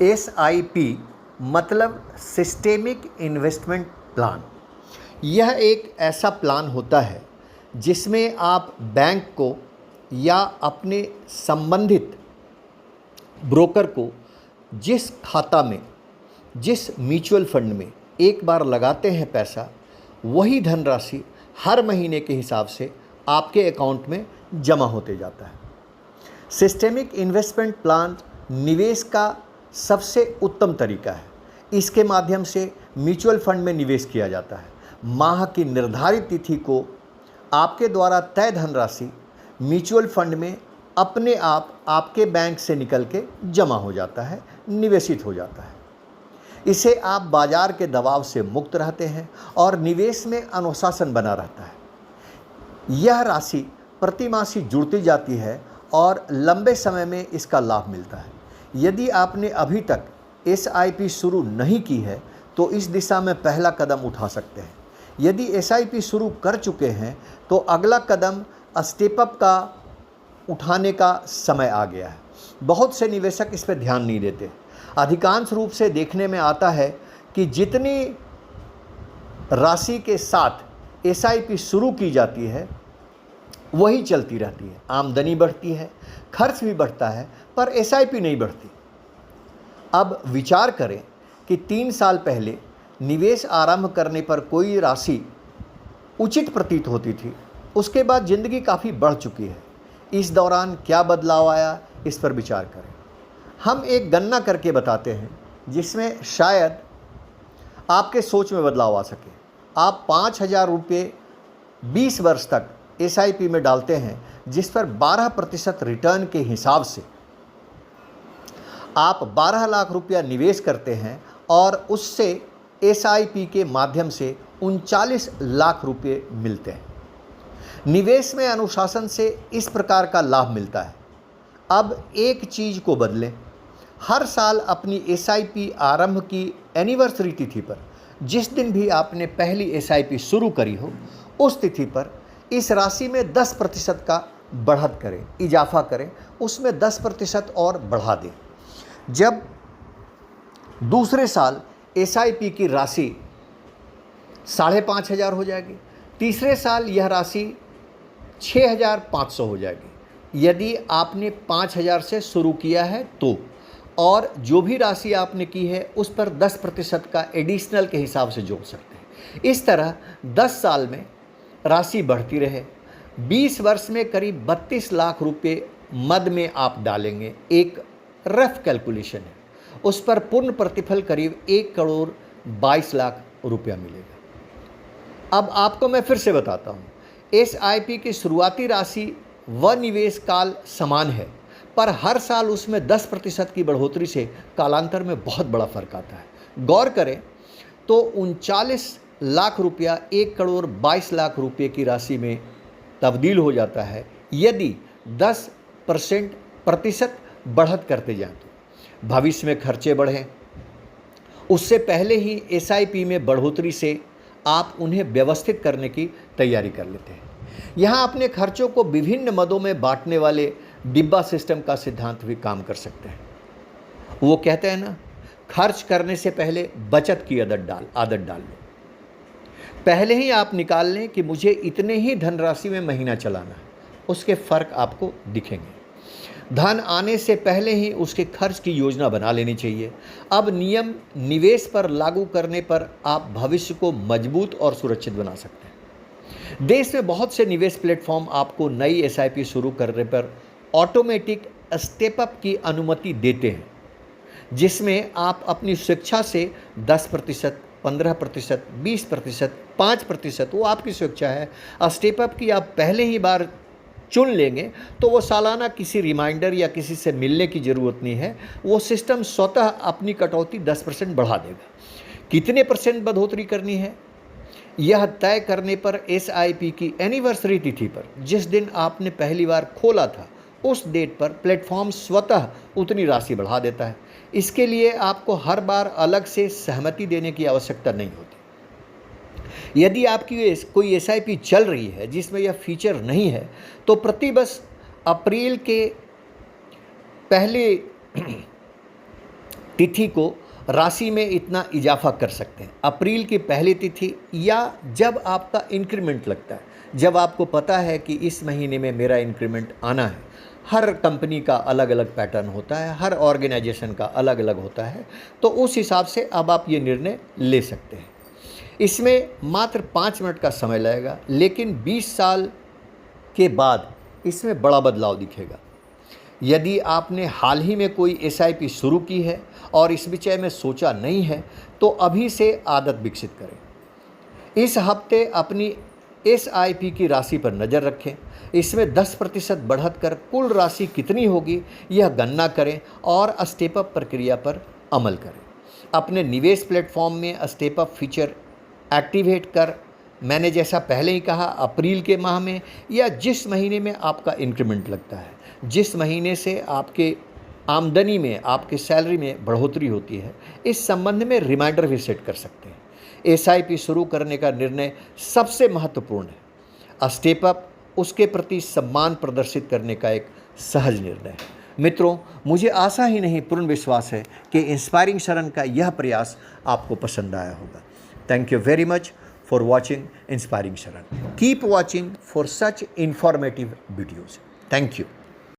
SIP मतलब systemic investment plan. यह एक ऐसा प्लान होता है जिसमें आप बैंक को या अपने संबंधित ब्रोकर को जिस खाता में, जिस म्यूचुअल फंड में एक बार लगाते हैं पैसा, वही धनराशि हर महीने के हिसाब से आपके अकाउंट में जमा होते जाता है। सिस्टेमिक इन्वेस्टमेंट प्लान निवेश का सबसे उत्तम तरीका है। इसके माध्यम से म्यूचुअल फंड में निवेश किया जाता है। माह की निर्धारित तिथि को आपके द्वारा तय धनराशि म्यूचुअल फंड में अपने आप आपके बैंक से निकल के जमा हो जाता है, निवेशित हो जाता है। इसे आप बाजार के दबाव से मुक्त रहते हैं और निवेश में अनुशासन बना रहता है। यह राशि प्रतिमासी जुड़ती जाती है और लंबे समय में इसका लाभ मिलता है। यदि आपने अभी तक SIP शुरू नहीं की है तो इस दिशा में पहला कदम उठा सकते हैं। यदि SIP शुरू कर चुके हैं तो अगला कदम स्टेप अप का उठाने का समय आ गया है। बहुत से निवेशक इस पर ध्यान नहीं देते। अधिकांश रूप से देखने में आता है कि जितनी राशि के साथ SIP शुरू की जाती है वही चलती रहती है। आमदनी बढ़ती है, खर्च भी बढ़ता है, पर SIP नहीं बढ़ती। अब विचार करें कि 3 साल पहले निवेश आरंभ करने पर कोई राशि उचित प्रतीत होती थी, उसके बाद ज़िंदगी काफ़ी बढ़ चुकी है। इस दौरान क्या बदलाव आया, इस पर विचार करें। हम एक गणना करके बताते हैं जिसमें शायद आपके सोच में बदलाव आ सके। आप 5,000 रुपये 20 वर्ष तक SIP में डालते हैं, जिस पर 12% रिटर्न के हिसाब से आप 12 लाख रुपया निवेश करते हैं और उससे SIP के माध्यम से 39 लाख रुपये मिलते हैं। निवेश में अनुशासन से इस प्रकार का लाभ मिलता है। अब एक चीज़ को बदलें। हर साल अपनी SIP आरंभ की एनिवर्सरी तिथि पर, जिस दिन भी आपने पहली SIP शुरू करी हो, उस तिथि पर इस राशि में 10% का बढ़त करें, इजाफा करें, उसमें 10% और बढ़ा दें। जब दूसरे साल SIP की राशि 5,500 हो जाएगी, तीसरे साल यह राशि 6,500 हो जाएगी यदि आपने 5,000 से शुरू किया है तो, और जो भी राशि आपने की है उस पर 10% का एडिशनल के हिसाब से जोड़ सकते हैं। इस तरह 10 साल में राशि बढ़ती रहे। 20 वर्ष में करीब 32 लाख रुपये मद में आप डालेंगे। एक रफ कैलकुलेशन है, उस पर पूर्ण प्रतिफल करीब 1 करोड़ 22 लाख रुपया मिलेगा। अब आपको मैं फिर से बताता हूँ, SIP की शुरुआती राशि व निवेश काल समान है, पर हर साल उसमें 10% की बढ़ोतरी से कालांतर में बहुत बड़ा फर्क आता है। गौर करें तो 39 लाख रुपया 1 करोड़ 22 लाख रुपये की राशि में तब्दील हो जाता है यदि 10% बढ़त करते जाएं तो। भविष्य में खर्चे बढ़ें, उससे पहले ही SIP में बढ़ोतरी से आप उन्हें व्यवस्थित करने की तैयारी कर लेते हैं। यहाँ अपने खर्चों को विभिन्न मदों में बांटने वाले डिब्बा सिस्टम का सिद्धांत भी काम कर सकते हैं। वो कहते हैं ना, खर्च करने से पहले बचत की आदत डाल लो। पहले ही आप निकाल लें कि मुझे इतने ही धनराशि में महीना चलाना है, उसके फ़र्क आपको दिखेंगे। धन आने से पहले ही उसके खर्च की योजना बना लेनी चाहिए। अब नियम निवेश पर लागू करने पर आप भविष्य को मजबूत और सुरक्षित बना सकते हैं। देश में बहुत से निवेश प्लेटफॉर्म आपको नई SIP शुरू करने पर ऑटोमेटिक स्टेप अप की अनुमति देते हैं, जिसमें आप अपनी स्वेच्छा से 10%, 15%, 20%, 5%, वो आपकी स्वेच्छा है, स्टेप अप की आप पहले ही बार चुन लेंगे तो वो सालाना किसी रिमाइंडर या किसी से मिलने की ज़रूरत नहीं है। वो सिस्टम स्वतः अपनी कटौती 10% बढ़ा देगा। कितने % बढ़ोतरी करनी है, यह तय करने पर SIP की एनिवर्सरी तिथि पर, जिस दिन आपने पहली बार खोला था, उस डेट पर प्लेटफॉर्म स्वतः उतनी राशि बढ़ा देता है। इसके लिए आपको हर बार अलग से सहमति देने की आवश्यकता नहीं होती। यदि आपकी कोई SIP चल रही है जिसमें यह फीचर नहीं है तो प्रतिवर्ष अप्रैल के पहले तिथि को राशि में इतना इजाफा कर सकते हैं। अप्रैल की पहली तिथि या जब आपका इंक्रीमेंट लगता है, जब आपको पता है कि इस महीने में मेरा इंक्रीमेंट आना है। हर कंपनी का अलग अलग पैटर्न होता है, हर ऑर्गेनाइजेशन का अलग अलग होता है, तो उस हिसाब से अब आप ये निर्णय ले सकते हैं। इसमें मात्र 5 मिनट का समय लगेगा, लेकिन 20 साल के बाद इसमें बड़ा बदलाव दिखेगा। यदि आपने हाल ही में कोई SIP शुरू की है और इस विषय में सोचा नहीं है, तो अभी से आदत विकसित करें। इस हफ्ते अपनी SIP की राशि पर नज़र रखें। इसमें 10% बढ़त कर कुल राशि कितनी होगी यह गणना करें और स्टेप अप प्रक्रिया पर अमल करें। अपने निवेश प्लेटफॉर्म में स्टेप अप फीचर एक्टिवेट कर, मैंने जैसा पहले ही कहा, अप्रैल के माह में या जिस महीने में आपका इंक्रीमेंट लगता है, जिस महीने से आपके आमदनी में, आपके सैलरी में बढ़ोतरी होती है, इस संबंध में रिमाइंडर भी सेट कर सकते हैं। SIP शुरू करने का निर्णय सबसे महत्वपूर्ण है। स्टेप अप उसके प्रति सम्मान प्रदर्शित करने का एक सहज निर्णय है। मित्रों, मुझे आशा ही नहीं पूर्ण विश्वास है कि इंस्पायरिंग शरण का यह प्रयास आपको पसंद आया होगा। Thank you very much for watching inspiring Sharan. Keep watching for such informative videos. Thank you.